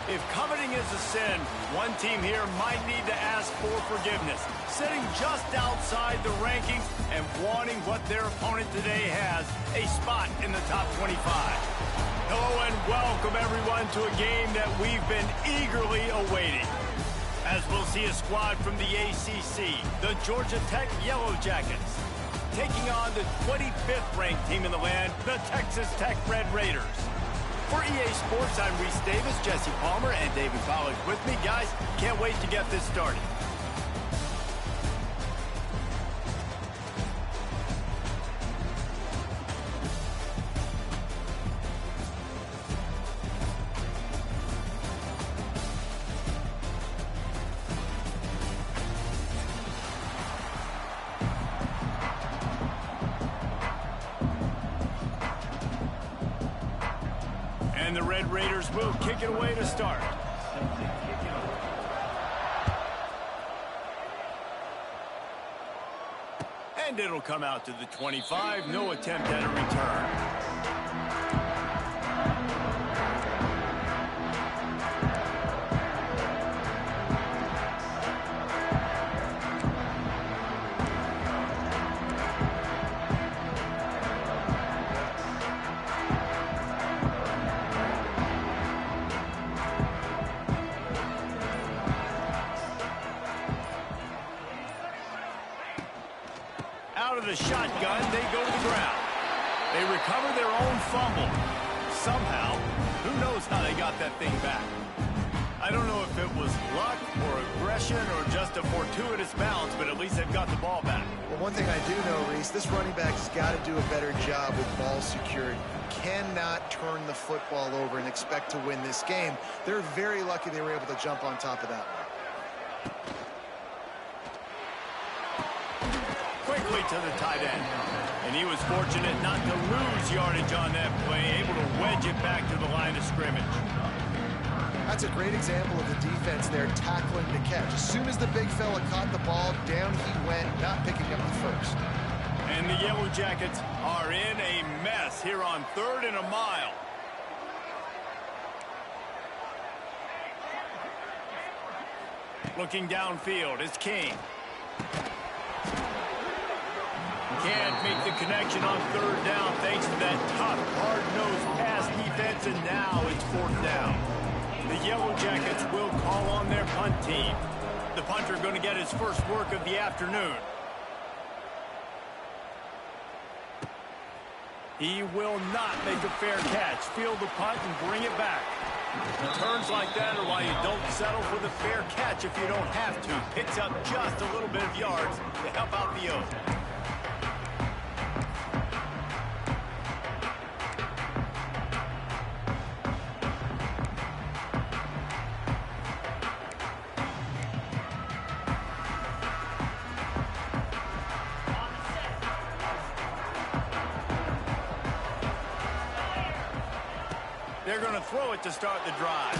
If coveting is a sin, one team here might need to ask for forgiveness, sitting just outside the rankings and wanting what their opponent today has, a spot in the top 25. Hello and welcome everyone to a game that we've been eagerly awaiting. As we'll see a squad from the ACC, the Georgia Tech Yellow Jackets, taking on the 25th ranked team in the land, the Texas Tech Red Raiders. For EA Sports, I'm Reese Davis, Jesse Palmer, and David Pollack with me. Guys, can't wait to get this started. And the Red Raiders will kick it away to start. And it'll come out to the 25. No attempt at a return. Out of the shotgun, they go to the ground. They recover their own fumble. Somehow, who knows how they got that thing back. I don't know if it was luck or aggression or just a fortuitous bounce, but at least they've got the ball back. Well, one thing I do know, Reese, this running back's got to do a better job with ball security. Cannot turn the football over and expect to win this game. They're very lucky they were able to jump on top of that one. Quickly to the tight end. And he was fortunate not to lose yardage on that play, able to wedge it back to the line of scrimmage. That's a great example of the defense there tackling the catch. As soon as the big fella caught the ball, down he went, not picking up the first. And the Yellow Jackets are in a mess here on 3rd and a mile. Looking downfield, it's King. Can't make the connection on 3rd down thanks to that tough, hard-nosed pass defense, and now it's 4th down. The Yellow Jackets will call on their punt team. The punter going to get his first work of the afternoon. He will not make a fair catch. Field the punt and bring it back. Returns like that are why you don't settle for the fair catch if you don't have to. Picks up just a little bit of yards to help out the O. They're going to throw it to start the drive.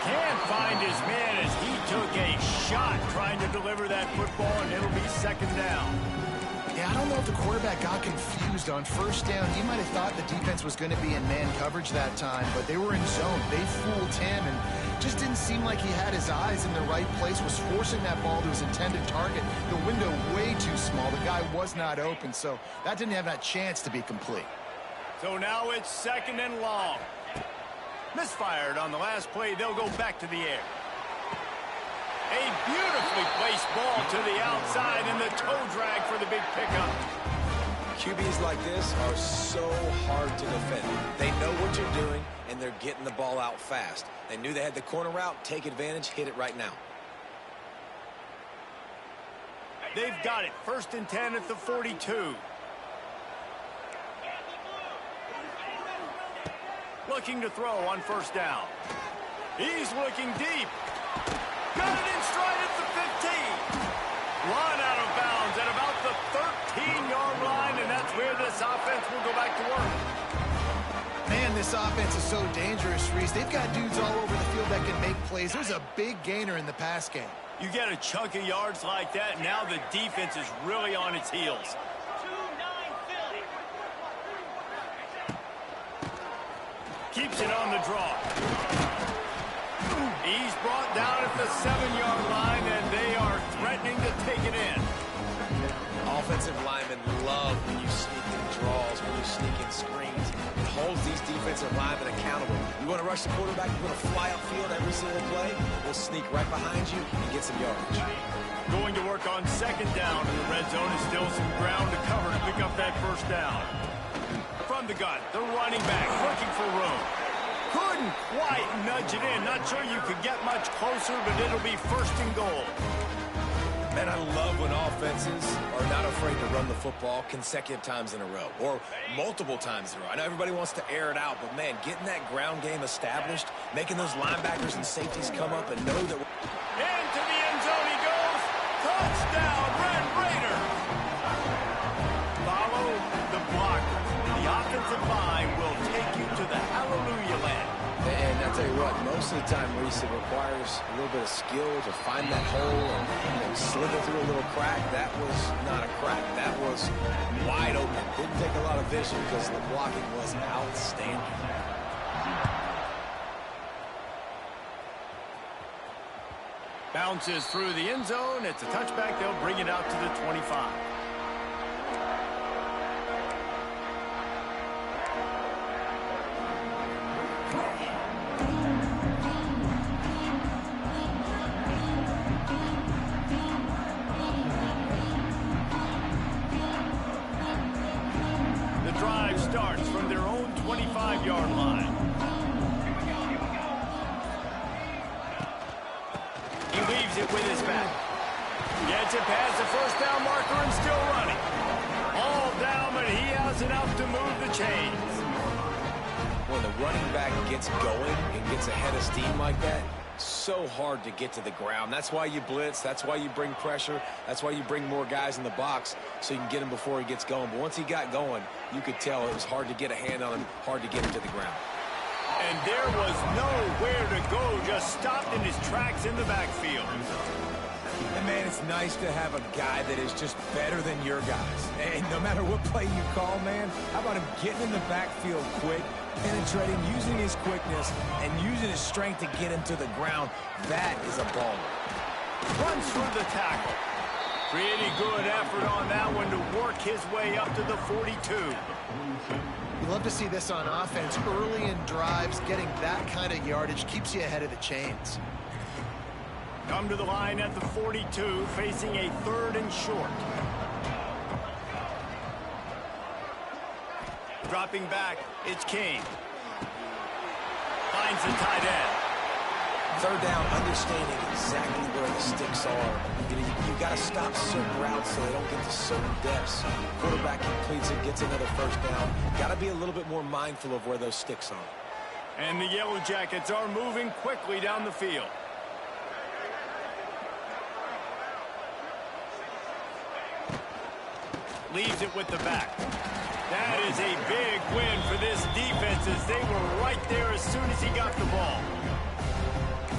Can't find his man as he took a shot trying to deliver that football, and it'll be 2nd down. Yeah, I don't know if the quarterback got confused on 1st down. He might have thought the defense was going to be in man coverage that time, but they were in zone. They fooled him and just didn't seem like he had his eyes in the right place, was forcing that ball to his intended target. The window way too small. The guy was not open, so that didn't have that chance to be complete. So now it's 2nd and long. Misfired on the last play. They'll go back to the air. A beautifully placed ball to the outside and the toe drag for the big pickup. QBs like this are so hard to defend. They know what you're doing, and they're getting the ball out fast. They knew they had the corner route. Take advantage. Hit it right now. They've got it. 1st and 10 at the 42. Looking to throw on 1st down. He's looking deep. Got it in stride at the 15. Run out of bounds at about the 13-yard line, and that's where this offense will go back to work. Man, this offense is so dangerous, Reese. They've got dudes all over the field that can make plays. There's a big gainer in the pass game. You get a chunk of yards like that, now the defense is really on its heels. Keeps it on the draw. He's brought down at the 7-yard line, and they are threatening to take it in. Offensive linemen love when you sneak in draws, when you sneak in screens. It holds these defensive linemen accountable. You want to rush the quarterback, you want to fly upfield every single play, we'll sneak right behind you and get some yardage. Going to work on second down in the red zone. Is still some ground to cover to pick up that first down. From the gun, the running back looking for room. Couldn't quite nudge it in. Not sure you could get much closer, but it'll be first and goal. Man, I love when offenses are not afraid to run the football consecutive times in a row or multiple times in a row. I know everybody wants to air it out, but, man, getting that ground game established, making those linebackers and safeties come up and know that Into the end zone he goes. Touchdown, Red Raiders. Follow the blocker. The offensive line will take you to the hallelujah land. And I tell you what, most of the time, Reese, it requires a little bit of skill to find that hole and slither through a little crack. That was not a crack. That was wide open. Didn't take a lot of vision because the blocking was outstanding. Bounces through the end zone. It's a touchback. They'll bring it out to the 25. The drive starts from their own 25-yard line. He leaves it with his back. Gets it past the first down marker and still running. All down, but he has enough to move the chains. When the running back gets going and gets ahead of steam like that, so hard to get to the ground. That's why you blitz. That's why you bring pressure. That's why you bring more guys in the box so you can get him before he gets going. But once he got going, you could tell it was hard to get a hand on him, hard to get him to the ground. And there was nowhere to go, just stopped in his tracks in the backfield. And, man, it's nice to have a guy that is just better than your guys. And no matter what play you call, man, how about him getting in the backfield quick, penetrating, using his quickness, and using his strength to get him to the ground. That is a baller. Runs through the tackle. Pretty good effort on that one to work his way up to the 42. You love to see this on offense. Early in drives, getting that kind of yardage keeps you ahead of the chains. Come to the line at the 42, facing a 3rd and short. Dropping back, it's King. Finds the tight end. 3rd down, understanding exactly where the sticks are. You got to stop certain routes so they don't get to certain depths. Quarterback completes it, gets another 1st down. Got to be a little bit more mindful of where those sticks are. And the Yellow Jackets are moving quickly down the field. Leaves it with the back. That is a big win for this defense as they were right there as soon as he got the ball.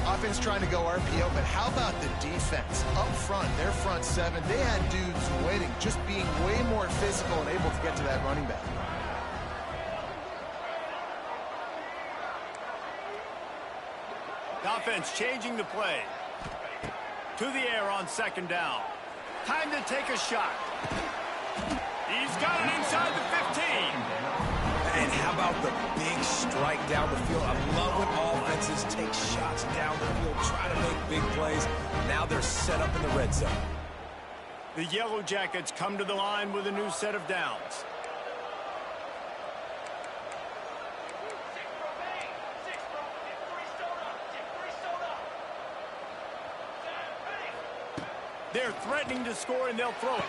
Offense trying to go RPO, but how about the defense? Up front, their front 7, they had dudes waiting, just being way more physical and able to get to that running back. The offense changing the play. To the air on 2nd down. Time to take a shot. He's got it inside the 15. And how about the big strike down the field? I love when offenses take shots down the field, try to make big plays. Now they're set up in the red zone. The Yellow Jackets come to the line with a new set of downs. They're threatening to score, and they'll throw it.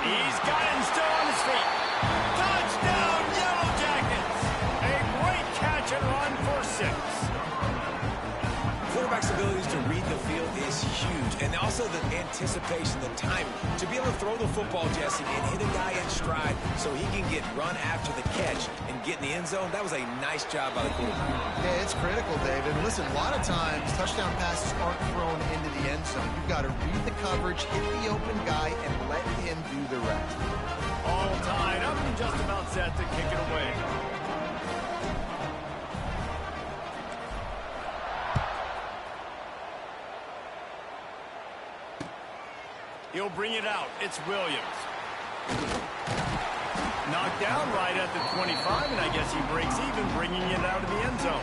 He's got it and still on his feet. Touchdown, Yellow Jackets! A great catch and run for 6. Quarterback's abilities to read the field is huge, and also the anticipation, the timing. To be able to throw the football, Jesse, and hit a guy in stride so he can get run after the catch and get in the end zone, that was a nice job by the quarterback. Yeah, it's critical, David. Listen, a lot of times, touchdown passes aren't thrown into the end zone. You've got to read the coverage, hit the open guy, and let him do the rest. All tied up and just about set to kick it away. He'll bring it out. It's Williams. Knocked down right at the 25, and I guess he breaks even, bringing it out of the end zone.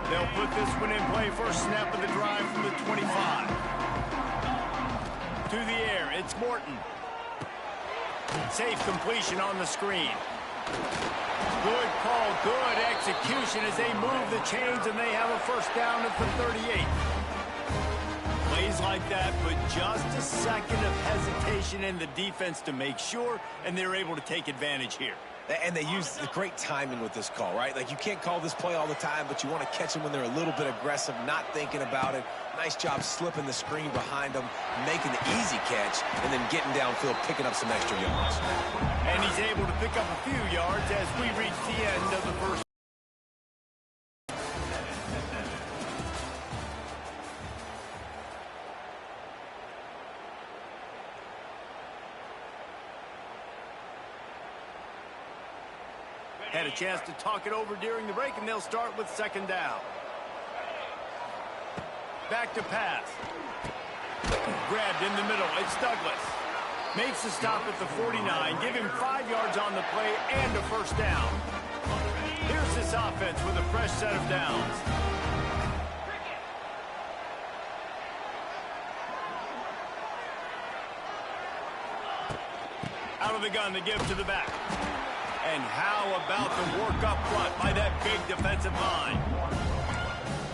They'll put this one in play. First snap of the drive from the 25. To the air, it's Morton. Safe completion on the screen. Good call, good execution as they move the chains, and they have a first down at the 38. Plays like that, but just a second of hesitation in the defense to make sure, and they're able to take advantage here. And they use the great timing with this call, right? Like, you can't call this play all the time, but you want to catch them when they're a little bit aggressive, not thinking about it. Nice job slipping the screen behind them, making the easy catch, and then getting downfield, picking up some extra yards. And he's able to pick up a few yards as we reach the end of the first. Had a chance to talk it over during the break, and they'll start with second down. Back to pass. Grabbed in the middle. It's Douglas. Makes the stop at the 49. Give him 5 yards on the play and a first down. Here's this offense with a fresh set of downs. Out of the gun, they give to the back. And how about the work up front by that big defensive line?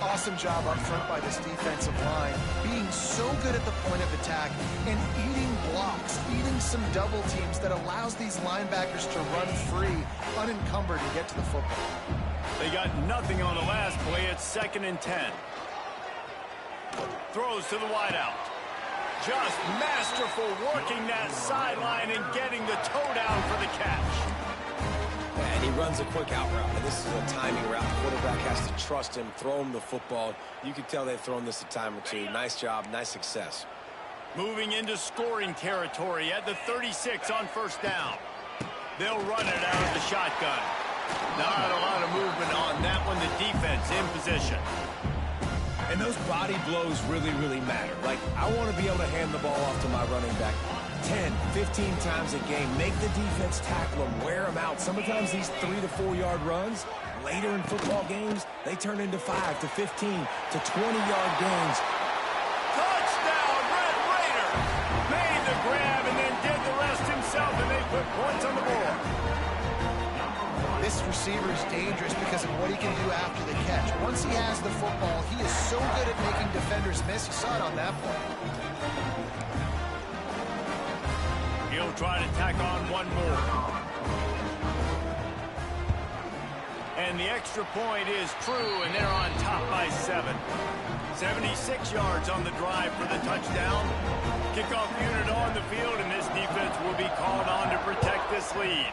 Awesome job up front by this defensive line, being so good at the point of attack and eating blocks, eating some double teams that allows these linebackers to run free, unencumbered, and get to the football. They got nothing on the last play. It's 2nd and 10. Throws to the wideout. Just masterful working that sideline and getting the toe down for the catch. And he runs a quick out route. And this is a timing route. The quarterback has to trust him, throw him the football. You can tell they've thrown this a time or two. Nice job, nice success. Moving into scoring territory at the 36 on first down. They'll run it out of the shotgun. Not a lot of movement on that one. The defense in position. And those body blows really, really matter. Like, I want to be able to hand the ball off to my running back 10, 15 times a game. Make the defense tackle them, wear them out. Sometimes these 3 to 4 yard runs, later in football games, they turn into 5 to 15 to 20-yard gains. Touchdown, Red Raider! Made the grab and then did the rest himself, and they put points on the board. This receiver is dangerous because of what he can do after the catch. Once he has the football, he is so good at making defenders miss. You saw it on that play. He'll try to tack on one more. And the extra point is true, and they're on top by 7. 76 yards on the drive for the touchdown. Kickoff unit on the field, and this defense will be called on to protect this lead.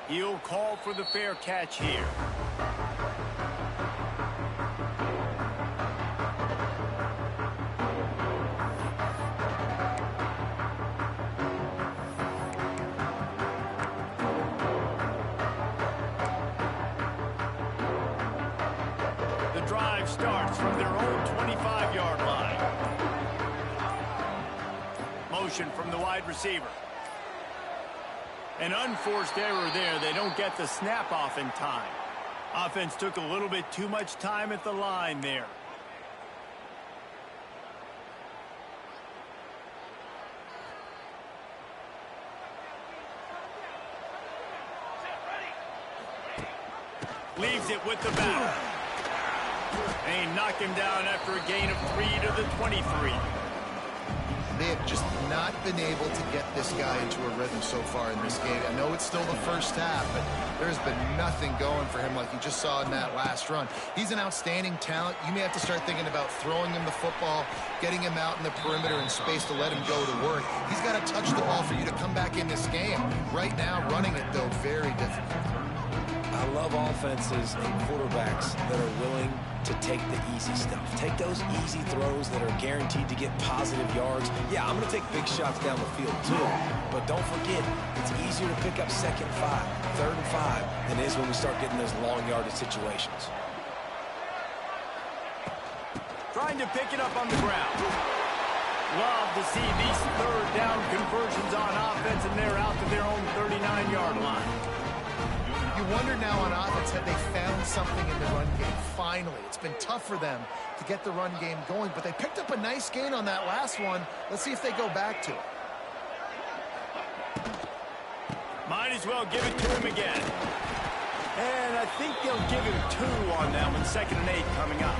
He'll call for the fair catch here. The drive starts from their own 25-yard line. Motion from the wide receiver. An unforced error there. They don't get the snap off in time. Offense took a little bit too much time at the line there. Leaves it with the back. And he knocked him down after a gain of 3 to the 23. Big have just not been able to get this guy into a rhythm so far in this game. I know it's still the first half, but there's been nothing going for him like you just saw in that last run. He's an outstanding talent. You may have to start thinking about throwing him the football, getting him out in the perimeter in space to let him go to work. He's got to touch the ball for you to come back in this game. Right now, running it, though, very difficult. I love offenses and quarterbacks that are willing to take the easy stuff. Take those easy throws that are guaranteed to get positive yards. Yeah, I'm going to take big shots down the field too, but don't forget, it's easier to pick up 2nd and 5, 3rd and 5 than it is when we start getting those long yardage situations. Trying to pick it up on the ground. Love to see these 3rd down conversions on offense, and they're out to their own 39-yard line. You wonder now on offense, have they found something in the run game? Finally, it's been tough for them to get the run game going, but they picked up a nice gain on that last one. Let's see if they go back to it. Might as well give it to him again. And I think they'll give him 2 on that one. 2nd and 8 coming up.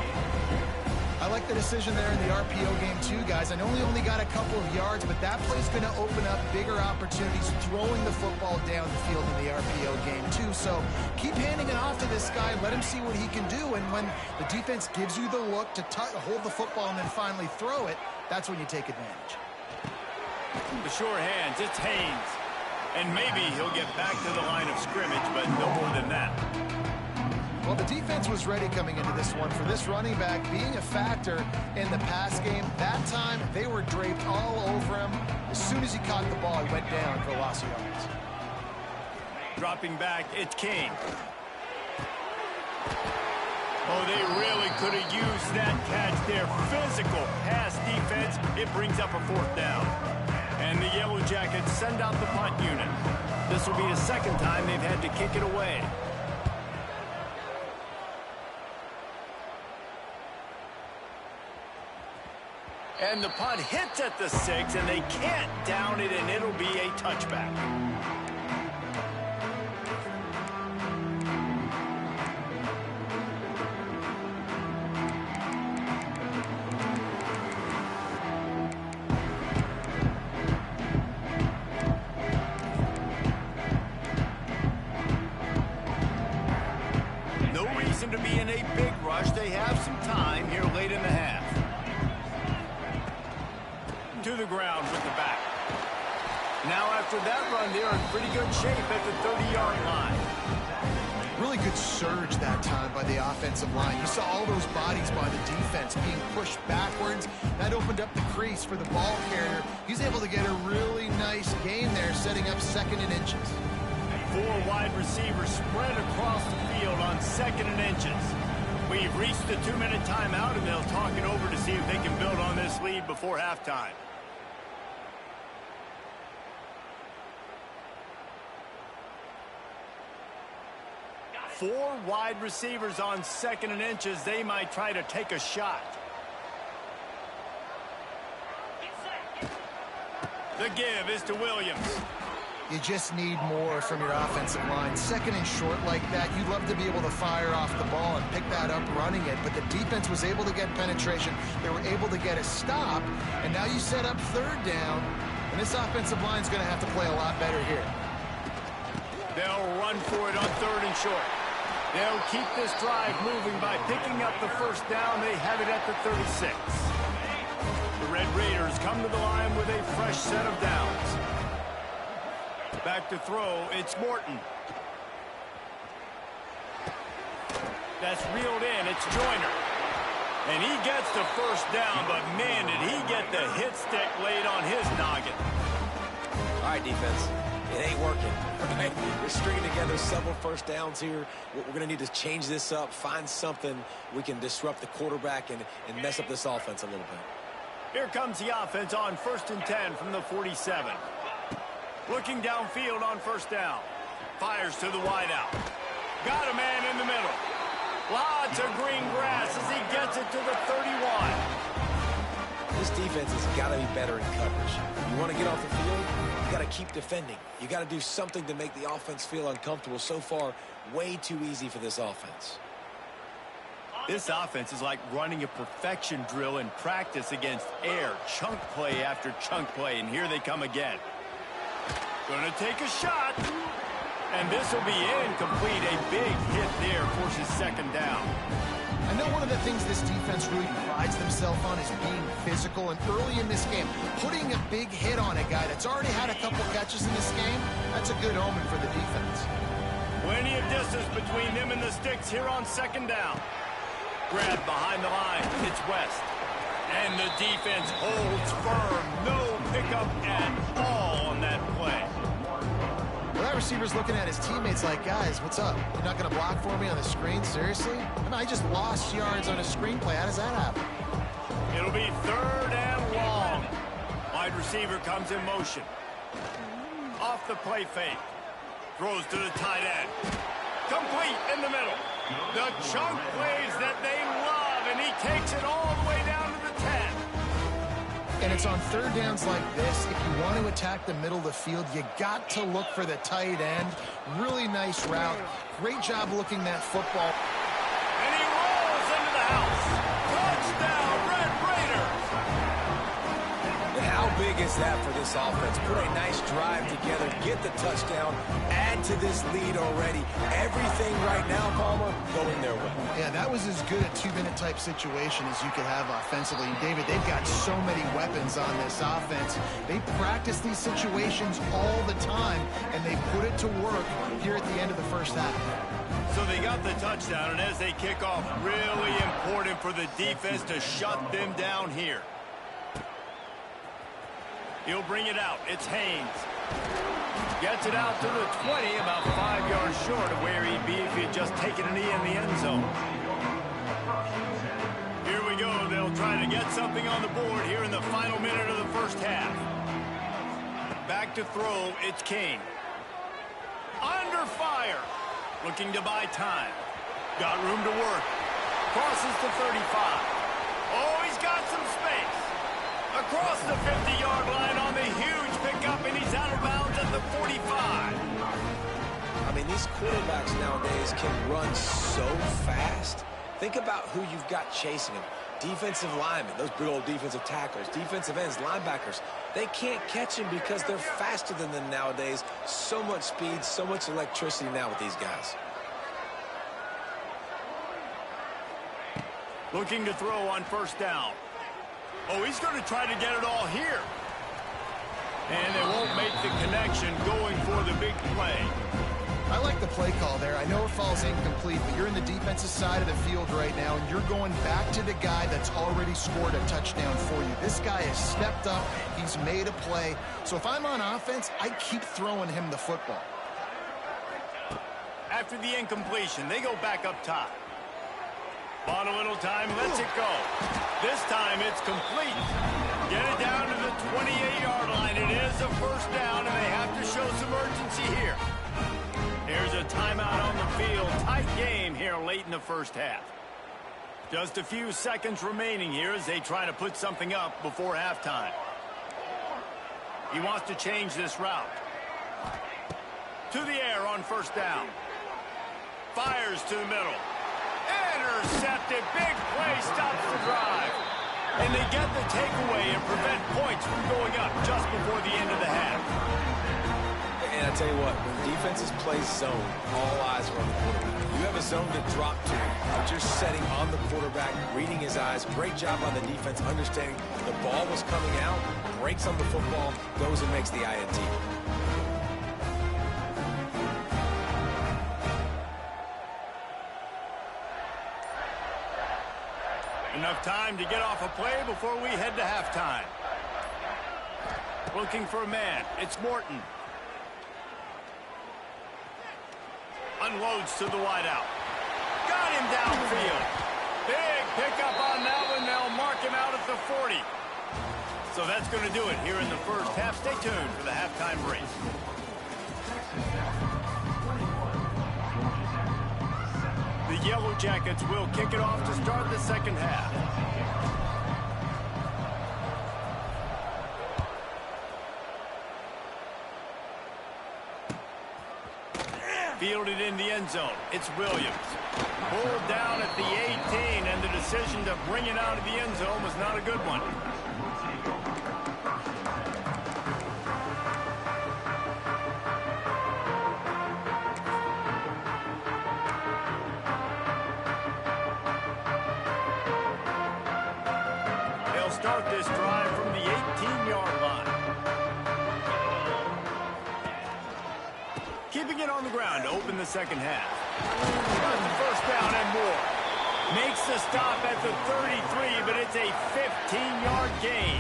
I like the decision there in the RPO game too, guys. I know he only got a couple of yards, but that play's going to open up bigger opportunities throwing the football down the field in the RPO game too. So keep handing it off to this guy. Let him see what he can do. And when the defense gives you the look to hold the football and then finally throw it, that's when you take advantage. The sure hands, it's Haynes. And maybe he'll get back to the line of scrimmage, but no more than that. Well, the defense was ready coming into this one for this running back being a factor in the pass game. That time, they were draped all over him. As soon as he caught the ball, he went down for loss of yards. Dropping back, it's King. Oh, they really could have used that catch there. Physical pass defense. It brings up a 4th down. And the Yellow Jackets send out the punt unit. This will be the 2nd time they've had to kick it away. And the punt hits at the 6, and they can't down it, and it'll be a touchback. No reason to be in a big rush. They have some time here late in the half. To the ground with the back. Now after that run, they're in pretty good shape at the 30-yard line. Really good surge that time by the offensive line. You saw all those bodies by the defense being pushed backwards. That opened up the crease for the ball carrier. He's able to get a really nice gain there, setting up 2nd and inches. 4 wide receivers spread across the field on 2nd and inches. We've reached the 2-minute timeout, and they'll talk it over to see if they can build on this lead before halftime. Four wide receivers on 2nd and inches. They might try to take a shot. The give is to Williams. You just need more from your offensive line. 2nd and short like that, you'd love to be able to fire off the ball and pick that up running it, but the defense was able to get penetration. They were able to get a stop, and now you set up 3rd down, and this offensive line is going to have to play a lot better here. They'll run for it on 3rd and short. They'll keep this drive moving by picking up the 1st down. They have it at the 36. The Red Raiders come to the line with a fresh set of downs. Back to throw, it's Morton. That's reeled in, it's Joyner. And he gets the 1st down, but man, did he get the hit stick laid on his noggin. All right, defense. It ain't working. Right? We're stringing together several 1st downs here. We're going to need to change this up, find something we can disrupt the quarterback and mess up this offense a little bit. Here comes the offense on 1st and 10 from the 47. Looking downfield on 1st down. Fires to the wideout. Got a man in the middle. Lots of green grass as he gets it to the 31. This defense has got to be better in coverage. You want to get off the field, you got to keep defending. You got to do something to make the offense feel uncomfortable. So far, way too easy for this offense. This offense is like running a perfection drill in practice against air. Chunk play after chunk play, and here they come again. Gonna take a shot. And this will be incomplete. A big hit there forces second down. I know one of the things this defense really prides themselves on is being physical, and early in this game, putting a big hit on a guy that's already had a couple catches in this game, that's a good omen for the defense. Plenty of distance between them and the sticks here on second down. Grab behind the line. It's West. And the defense holds firm. No pickup at all on that play. Well, that receiver's looking at his teammates like, guys, what's up? You're not going to block for me on the screen? Seriously? I mean, I just lost yards on a screenplay. How does that happen? It'll be third and long. Wide receiver comes in motion. Off the play fake. Throws to the tight end. Complete in the middle. The chunk plays that they love, and he takes it all the way down to the 10. And it's on third downs like this. If you want to attack the middle of the field, you got to look for the tight end. Really nice route. Great job looking that football. And he rolls into the house. Touchdown, Red Raiders. And how big is that for this offense? Put a nice drive together, get the touchdown, add to this lead already. Everything right now, Palmer, going their way. Yeah, that was as good a two-minute type situation as you could have offensively. And David, they've got so many weapons on this offense. They practice these situations all the time, and they put it to work here at the end of the first half. So they got the touchdown, and as they kick off, really important for the defense to shut them down here. He'll bring it out. It's Haynes. Gets it out to the 20, about 5 yards short of where he'd be if he had just taken a knee in the end zone. Here we go. They'll try to get something on the board here in the final minute of the first half. Back to throw. It's King. Under fire. Looking to buy time. Got room to work. Crosses to 35. Oh, he's got some space. Across the 50-yard line on the huge pickup, and he's out of bounds at the 45. I mean, these quarterbacks nowadays can run so fast. Think about who you've got chasing them. Defensive linemen, those big old defensive tackles, defensive ends, linebackers. They can't catch him because they're faster than them nowadays. So much speed, so much electricity now with these guys. Looking to throw on first down. Oh, he's going to try to get it all here. And they won't make the connection going for the big play. I like the play call there. I know it falls incomplete, but you're in the defensive side of the field right now, and you're going back to the guy that's already scored a touchdown for you. This guy has stepped up. He's made a play. So if I'm on offense, I keep throwing him the football. After the incompletion, they go back up top. Bought a little time, lets it go. This time it's complete. Get it down to the 28-yard line. It is a first down, and they have to show some urgency here. Here's a timeout on the field. Tight game here late in the first half. Just a few seconds remaining here as they try to put something up before halftime. He wants to change this route. To the air on first down. Fires to the middle. Intercepted. Big play stops the drive. And they get the takeaway and prevent points from going up just before the end of the half. And I tell you what, when defenses play zone, all eyes are on the quarterback. You have a zone to drop to, but you're setting on the quarterback, reading his eyes. Great job on the defense, understanding the ball was coming out, breaks on the football, goes and makes the INT. Enough time to get off a play before we head to halftime. Looking for a man. It's Morton. Unloads to the wideout. Got him downfield. Big pickup on that one. They'll mark him out at the 40. So that's going to do it here in the first half. Stay tuned for the halftime break. The Yellow Jackets will kick it off to start the second half. Fielded in the end zone. It's Williams. Pulled down at the 18, and the decision to bring it out of the end zone was not a good one. They'll start this drive from the 18-yard line. Keeping it on the ground to open the second half. Got the first down and more. Makes the stop at the 33, but it's a 15-yard gain.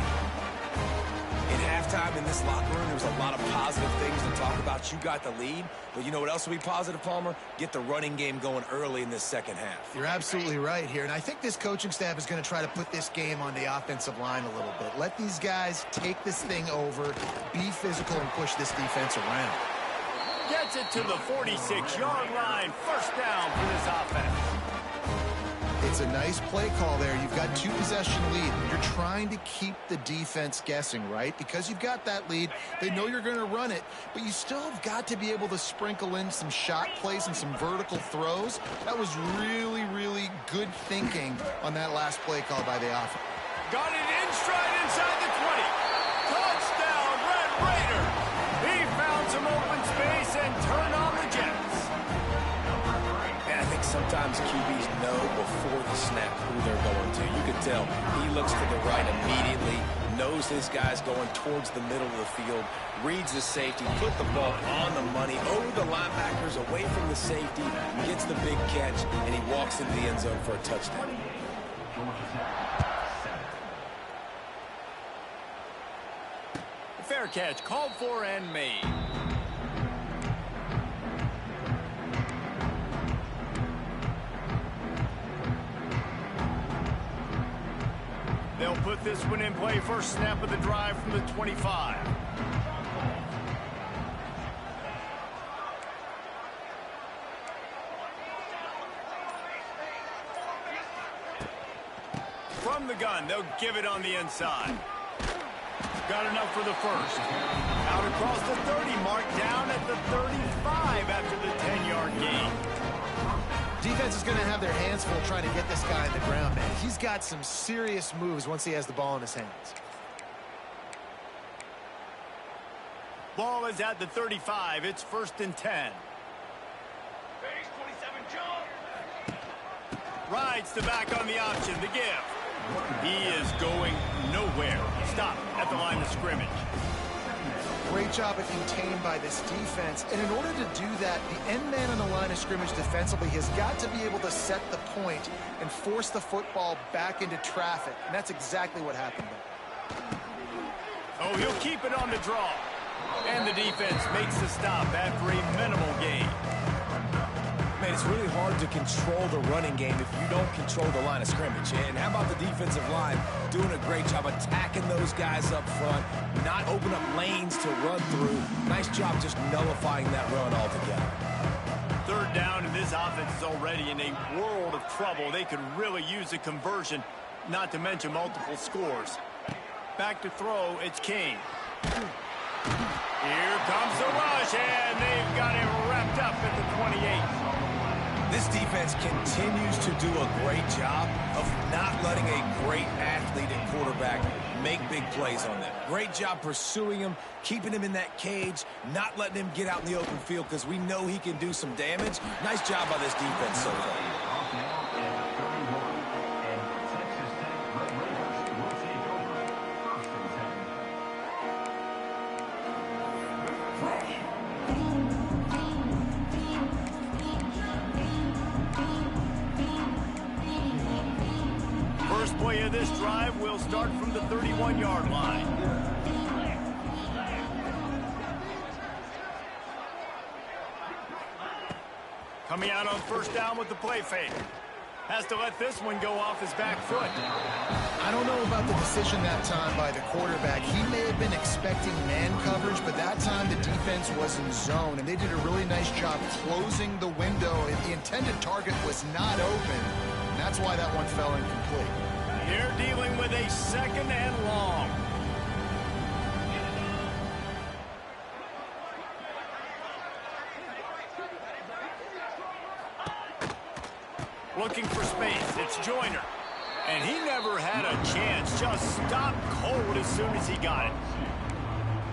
In halftime in this locker room, there was a lot of positive things to talk about. You got the lead, but you know what else will be positive, Palmer? Get the running game going early in this second half. You're absolutely right here, and I think this coaching staff is going to try to put this game on the offensive line a little bit. Let these guys take this thing over, be physical, and push this defense around. Gets it to the 46-yard line. First down for this offense. It's a nice play call there. You've got 2-possession lead. You're trying to keep the defense guessing, right? Because you've got that lead, they know you're going to run it, but you still have got to be able to sprinkle in some shot plays and some vertical throws. That was really, really good thinking on that last play call by the offense. Got it in stride inside the 20. Touchdown, Red Raider. He found some open space and turned on the Jets. And I think sometimes QBs know before the snap who they're going to. You can tell he looks to the right immediately, knows his guy's going towards the middle of the field, reads the safety, put the ball on the money, over the linebackers, away from the safety, gets the big catch, and he walks into the end zone for a touchdown. Fair catch, called for and made. They'll put this one in play. First snap of the drive from the 25. From the gun, they'll give it on the inside. Got enough for the first. Out across the 30 mark, down at the 35 after the 10-yard gain. Defense is going to have their hands full trying to get this guy on the ground, man. He's got some serious moves once he has the ball in his hands. Ball is at the 35. It's 1st and 10. Rides the back on the option. The give. He is going nowhere. Stop at the line of scrimmage. Great job of contained by this defense. And in order to do that, the end man on the line of scrimmage defensively has got to be able to set the point and force the football back into traffic. And that's exactly what happened there. Oh, he'll keep it on the draw. And the defense makes the stop after a minimal gain. Man, it's really hard to control the running game if you don't control the line of scrimmage. And how about the defensive line doing a great job attacking those guys up front, not open up lanes to run through. Nice job just nullifying that run altogether. Third down, and this offense is already in a world of trouble. They could really use a conversion, not to mention multiple scores. Back to throw, it's King. Here comes the rush, and they've got him wrapped up at the 28. This defense continues to do a great job of not letting a great athlete at quarterback make big plays on them. Great job pursuing him, keeping him in that cage, not letting him get out in the open field because we know he can do some damage. Nice job by this defense so far. Play of this drive will start from the 31-yard line. Coming out on first down with the play fake. Has to let this one go off his back foot. I don't know about the decision that time by the quarterback. He may have been expecting man coverage, but that time the defense was in zone, and they did a really nice job closing the window. The intended target was not open, and that's why that one fell incomplete. They're dealing with a 2nd and long. Looking for space. It's Joyner. And he never had a chance. Just stopped cold as soon as he got it.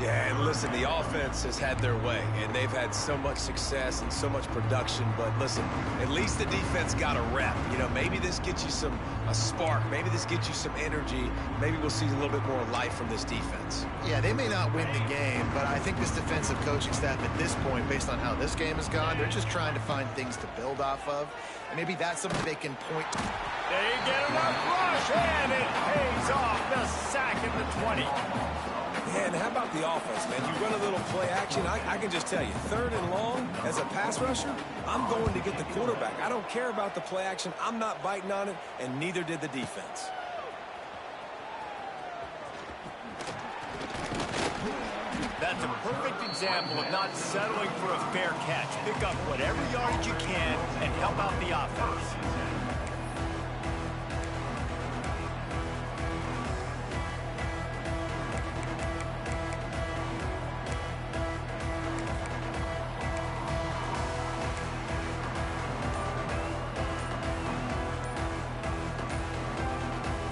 Yeah, and listen, the offense has had their way, and they've had so much success and so much production. But listen, at least the defense got a rep. You know, maybe this gets you a spark. Maybe this gets you some energy. Maybe we'll see a little bit more life from this defense. Yeah, they may not win the game, but I think this defensive coaching staff at this point, based on how this game has gone, they're just trying to find things to build off of. And maybe that's something they can point to. They get enough rush, and it pays off. The sack at the 20. Yeah, and how about the offense, man? You run a little play action. I can just tell you, 3rd and long, as a pass rusher, I'm going to get the quarterback. I don't care about the play action. I'm not biting on it, and neither did the defense. That's a perfect example of not settling for a fair catch. Pick up whatever yardage you can and help out the offense.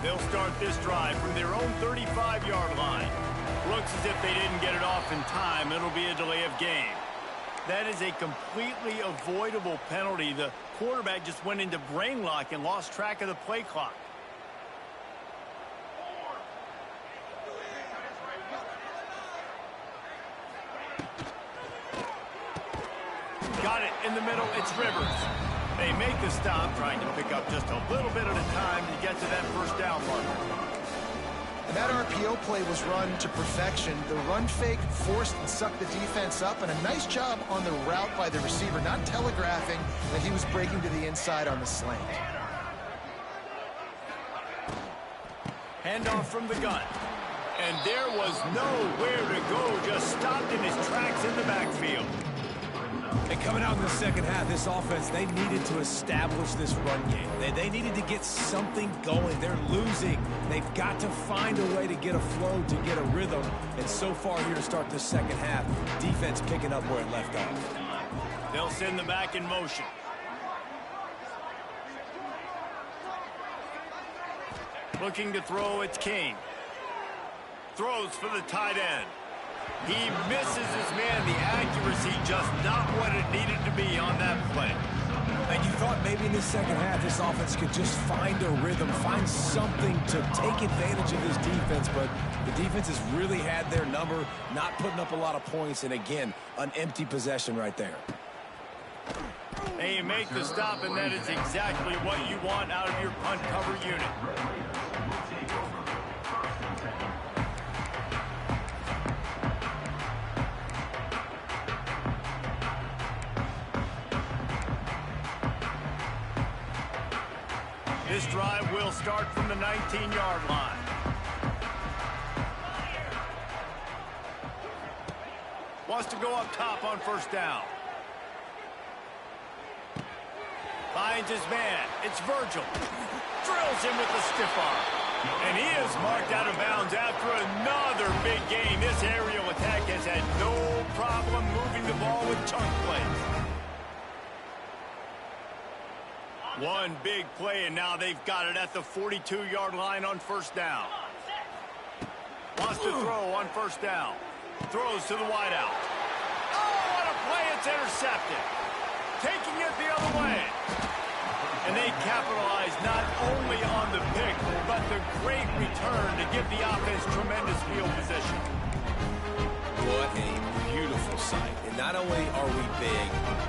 They'll start this drive from their own 35-yard line. Looks as if they didn't get it off in time. It'll be a delay of game. That is a completely avoidable penalty. The quarterback just went into brain lock and lost track of the play clock. Got it in the middle. It's Rivers. They make the stop, trying to pick up just a little bit at a time to get to that first down marker. And that RPO play was run to perfection. The run fake forced and sucked the defense up, and a nice job on the route by the receiver, not telegraphing that he was breaking to the inside on the slant. Handoff from the gun. And there was nowhere to go, just stopped in his tracks in the backfield. And coming out in the second half, this offense, they needed to establish this run game. They needed to get something going. They're losing. They've got to find a way to get a flow, to get a rhythm. And so far here to start the second half, defense picking up where it left off. They'll send them back in motion. Looking to throw, it's King. Throws for the tight end. He misses his man. The accuracy just not what it needed to be on that play. And you thought maybe in the second half this offense could just find a rhythm, find something to take advantage of this defense, but the defense has really had their number, not putting up a lot of points, and again, an empty possession right there. And you make the stop, and that is exactly what you want out of your punt cover unit. This drive will start from the 19-yard line. Wants to go up top on first down. Finds his man. It's Virgil. Drills him with the stiff arm. And he is marked out of bounds after another big gain. This aerial attack has had no problem moving the ball with chunk plays. One big play, and now they've got it at the 42-yard line on first down. Wants to throw on first down. Throws to the wideout. Oh, what a play. It's intercepted. Taking it the other way. And they capitalize not only on the pick, but the great return to give the offense tremendous field position. What a beautiful sight. And not only are we big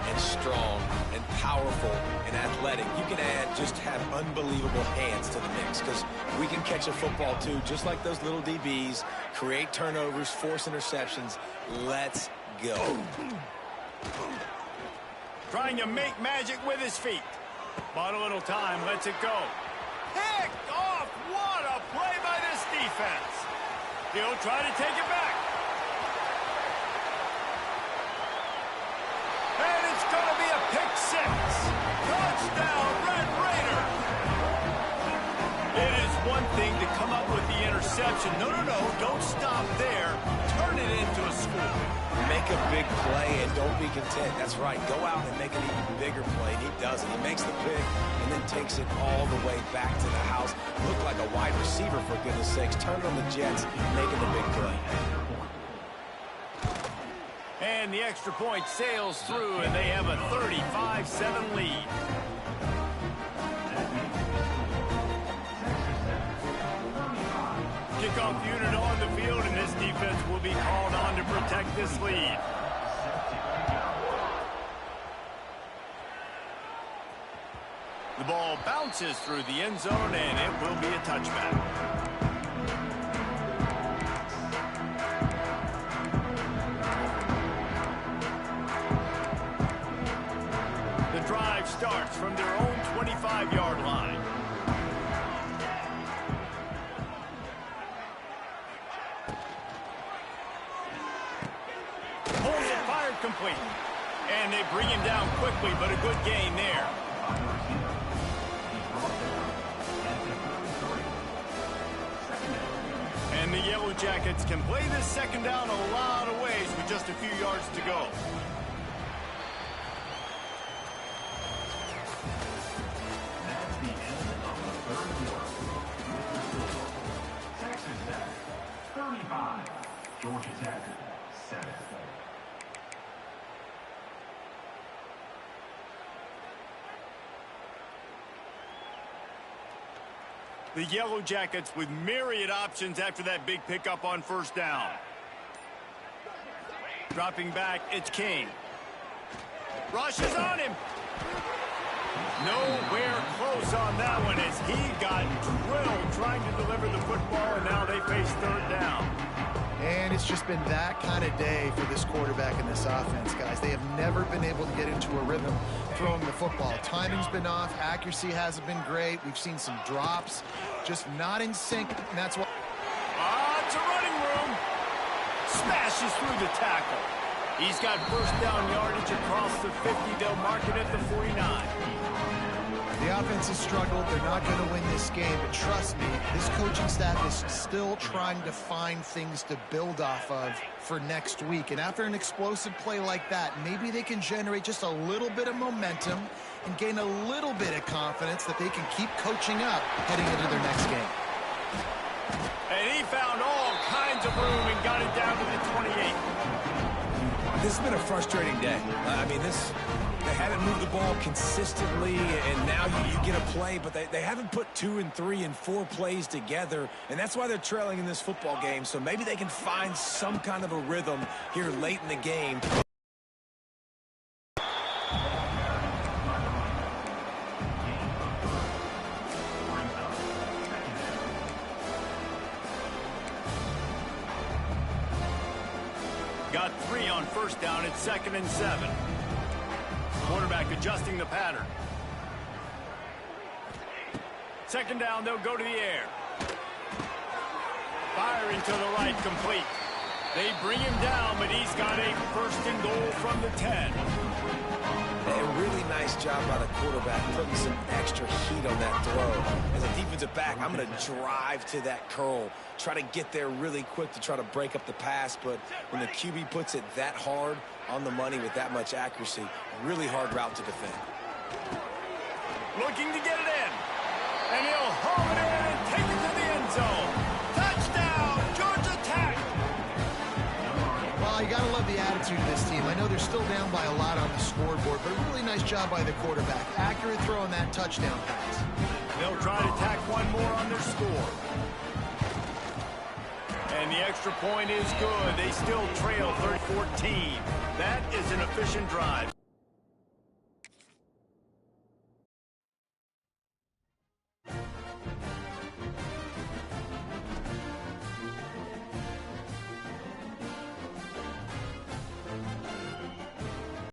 and strong and powerful and athletic, you can just have unbelievable hands to the mix, because we can catch a football too, just like those little DBs, create turnovers, force interceptions. Let's go. Trying to make magic with his feet. Bought a little time, lets it go. Picked off! What a play by this defense. He'll try to take it back. And it's going to be a pick six. Touchdown, Red Raider. It is one thing to come up with the interception. No, don't stop there. Turn it into a score. Make a big play and don't be content. That's right. Go out and make an even bigger play, and he does it. He makes the pick and then takes it all the way back to the house. Looked like a wide receiver, for goodness sakes. Turned on the Jets, making the big play. And the extra point sails through, and they have a 35-7 lead. Kickoff unit on the field, and this defense will be called on to protect this lead. The ball bounces through the end zone, and it will be a touchback. The drive starts from their own 25-yard line. Pulls it, fired complete. And they bring him down quickly, but a good gain there. And the Yellow Jackets can play this second down a lot of ways with just a few yards to go. That's the end of the third quarter. Texas Tech, 35. Georgia Tech, 7. The Yellow Jackets with myriad options after that big pickup on first down. Dropping back, it's King. Rushes on him. Nowhere close on that one as he got drilled trying to deliver the football, and now they face third down. And it's just been that kind of day for this quarterback and this offense, guys. They have never been able to get into a rhythm throwing the football. Timing's been off. Accuracy hasn't been great. We've seen some drops. Just not in sync, and that's why. It's a running room. Smashes through the tackle. He's got first down yardage across the 50. They'll mark it at the 49. The offense has struggled. They're not going to win this game, but trust me, this coaching staff is still trying to find things to build off of for next week. And after an explosive play like that, maybe they can generate just a little bit of momentum and gain a little bit of confidence that they can keep coaching up heading into their next game. And he found all kinds of room and got it down to the 28. This has been a frustrating day. I mean, they haven't moved the ball consistently, and now you get a play, but they haven't put 2 and 3 and 4 plays together, and that's why they're trailing in this football game. So maybe they can find some kind of a rhythm here late in the game. Got 3 on first down. It's 2nd and 7. Quarterback adjusting the pattern. Second down, they'll go to the air. Firing to the right, complete. They bring him down, but he's got a first and goal from the 10. A really nice job by the quarterback, putting some extra heat on that throw. As a defensive back, I'm going to drive to that curl, try to get there really quick to try to break up the pass, but when the QB puts it that hard on the money with that much accuracy, really hard route to defend. Looking to get it in. And he'll haul it in and take it to the end zone. Touchdown, Georgia Tech! Well, you got to love the attitude of this team. I know they're still down by a lot on the scoreboard, but a really nice job by the quarterback. Accurate throw on that touchdown pass. They'll try to tack one more on their score. And the extra point is good. They still trail 30-14. That is an efficient drive.